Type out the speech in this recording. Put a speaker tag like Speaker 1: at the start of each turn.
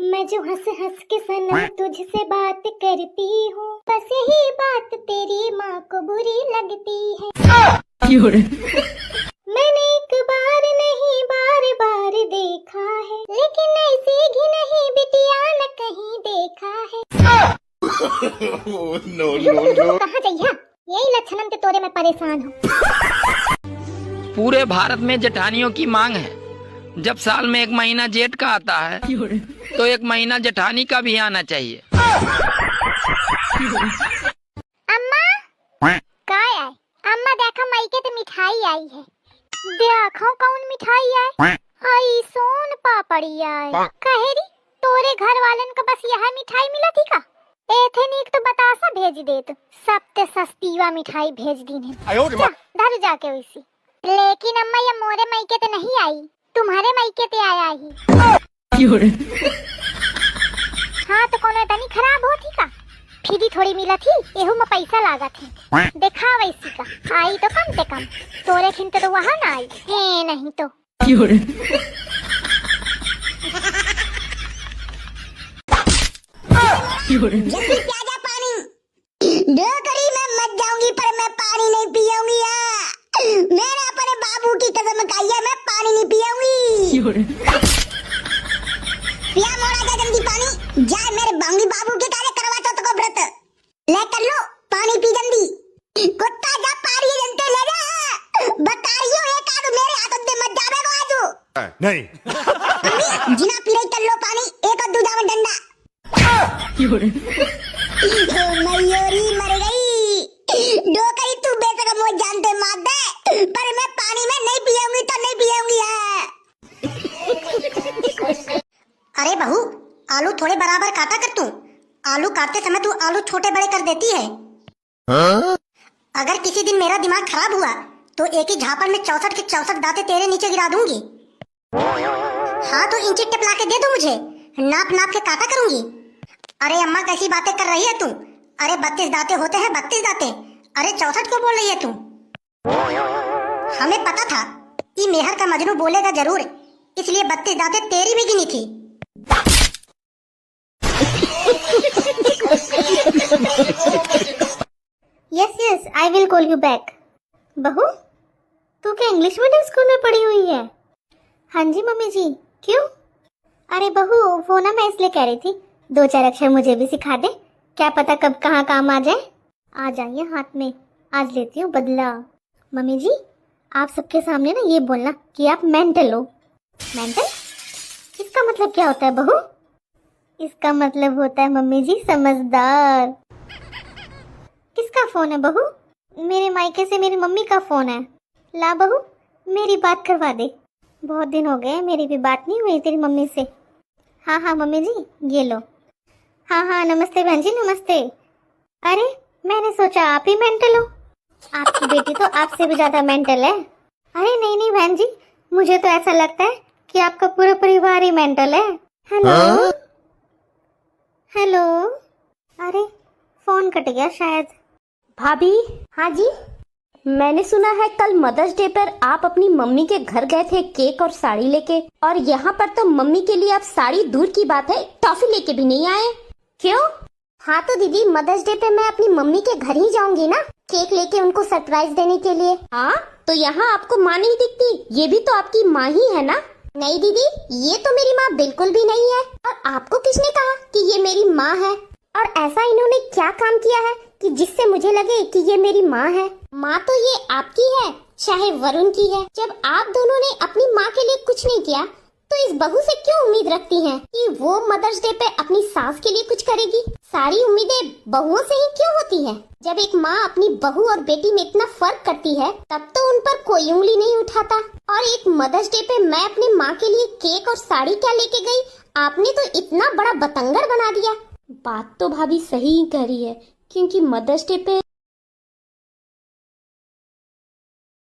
Speaker 1: मैं जो हंस हंस के सनम तुझसे बात करती हूँ, बस यही बात तेरी माँ को बुरी लगती है। मैंने एक बार नहीं बार बार देखा है, लेकिन ऐसी घी नहीं बिटिया न कहीं देखा है। नो कहाँ जाइया, यही लक्षणम के तोरे में परेशान हूँ।
Speaker 2: पूरे भारत में जेठानियों की मांग है। जब साल में एक महीना जेठ का आता है तो एक महीना जेठानी का भी आना चाहिए।
Speaker 1: अम्मा काय है? अम्मा देखो मायके तो मिठाई आई है। देखो कौन मिठाई है? आई सोन पापड़ी है। कहेरी तोरे घर वालन का बस यह मिठाई मिला थी का? एथेनिक तो बतासा भेज दे तो सबसे सस्तीवा मिठाई भेज दी ने। धर जाके वैसी। लेकिन अम्मा ये मोरे मायके तो नहीं आई, तुम्हारे मायके ते आया ही। हाँ तो कौन तनी खराब होती का? फ्री थोड़ी मिला थी, एहू में पैसा लागा थे। देखा वैसी का आई तो कम से कम, तोरे खिंते तो वहाँ ना आई है नहीं तो।
Speaker 3: जल्दी प्याजा पानी। दो करी मैं मत जाऊंगी पर मैं पानी नहीं पियूंगी। मैंने अपने बाबू की कसम खाई है, मैं पानी नहीं पियूंगी। पिया मोड़ा जा जल्दी पानी। जा मेरे बांगी बाबू के कार्य करवा चौथ को व्रत ले कर लो, पानी पी जल्दी। कुत्ता जा पारी जनते ले जा। बताइयो एक आदू मेरे हाथों दे मत जावे को आजू नहीं। जिना पी रही कर लो पानी, एक और दूजा में डंडा। मयूरी मर गई। डोकरी तू बेशक मुझे जानते मार दे, पर मैं पानी में नहीं पियूंगी तो नहीं पियूंगी। अरे बहू, आलू थोड़े बराबर काटा कर तू। आलू काटते समय तू आलू छोटे बड़े कर देती है। अगर किसी दिन मेरा दिमाग खराब हुआ तो एक ही झापड़ में 64 के 64 दांते तेरे नीचे गिरा दूंगी। हाँ तो इंची टेप ला के दे दो मुझे, नाप नाप के काटा करूंगी। अरे अम्मा कैसी बातें कर रही है तू? अरे 32 दांते होते हैं, 32 दांते। अरे 64 क्यों बोल रही है तू? हमें पता था कि मेहर का मजनू बोलेगा जरूर, इसलिए 32 दांते तेरी भी गिनी थी।
Speaker 1: Yes I will call you back. बहू तू क्या इंग्लिश मीडियम स्कूल में पढ़ी हुई है? हाँ जी मम्मी जी। क्यों? अरे बहू वो ना मैं इसलिए कह रही थी, 2-4 अक्षर मुझे भी सिखा दे, क्या पता कब कहाँ काम आ जाए। आ जाइए हाथ में, आज लेती हूँ बदला। मम्मी जी आप सबके सामने ना ये बोलना कि आप मेंटल हो। मेंटल? इसका मतलब क्या होता है बहू? इसका मतलब होता है मम्मी जी समझदार। किसका फोन है बहू? मेरे मायके से मेरी मम्मी का फोन है। ला बहू मेरी बात करवा दे, बहुत दिन हो गए मेरी भी बात नहीं हुई तेरी मम्मी से। हाँ मम्मी जी ये लो। हाँ नमस्ते बहन जी नमस्ते। अरे मैंने सोचा आप ही मेंटल हो, आपकी बेटी तो आपसे भी ज्यादा मेंटल है। अरे नहीं बहन जी, मुझे तो ऐसा लगता है कि आपका पूरा परिवार ही मेंटल है। हेलो अरे फोन कट गया शायद।
Speaker 4: भाभी।
Speaker 1: हाँ जी।
Speaker 4: मैंने सुना है कल मदर्स डे पर आप अपनी मम्मी के घर गए थे केक और साड़ी लेके, और यहाँ पर तो मम्मी के लिए आप साड़ी दूर की बात है टॉफी लेके भी नहीं आए, क्यों?
Speaker 1: हाँ तो दीदी मदर्स डे पे मैं अपनी मम्मी के घर ही जाऊंगी ना, केक लेके उनको सरप्राइज देने के लिए।
Speaker 4: हाँ तो यहाँ आपको माँ नहीं दिखती, ये भी तो आपकी माँ ही है ना?
Speaker 1: नहीं दीदी ये तो मेरी माँ बिल्कुल भी नहीं है। और आपको किसने कहा कि ये मेरी माँ है? और ऐसा इन्होंने क्या काम किया है कि जिससे मुझे लगे कि ये मेरी माँ है? माँ तो ये आपकी है, चाहे वरुण की है। जब आप दोनों ने अपनी माँ के लिए कुछ नहीं किया तो इस बहू से क्यों उम्मीद रखती हैं कि वो मदर्स डे पे अपनी सास के लिए कुछ करेगी? सारी उम्मीदें बहुओं से ही क्यों होती हैं? जब एक माँ अपनी बहू और बेटी में इतना फर्क करती है तब तो उन पर कोई उंगली नहीं उठाता। और एक मदर्स डे पे मैं अपनी माँ के लिए केक और साड़ी क्या लेके गई, आपने तो इतना बड़ा बतंगर बना दिया।
Speaker 4: बात तो भाभी सही ही कह रही है, क्योंकि मदर्स डे पे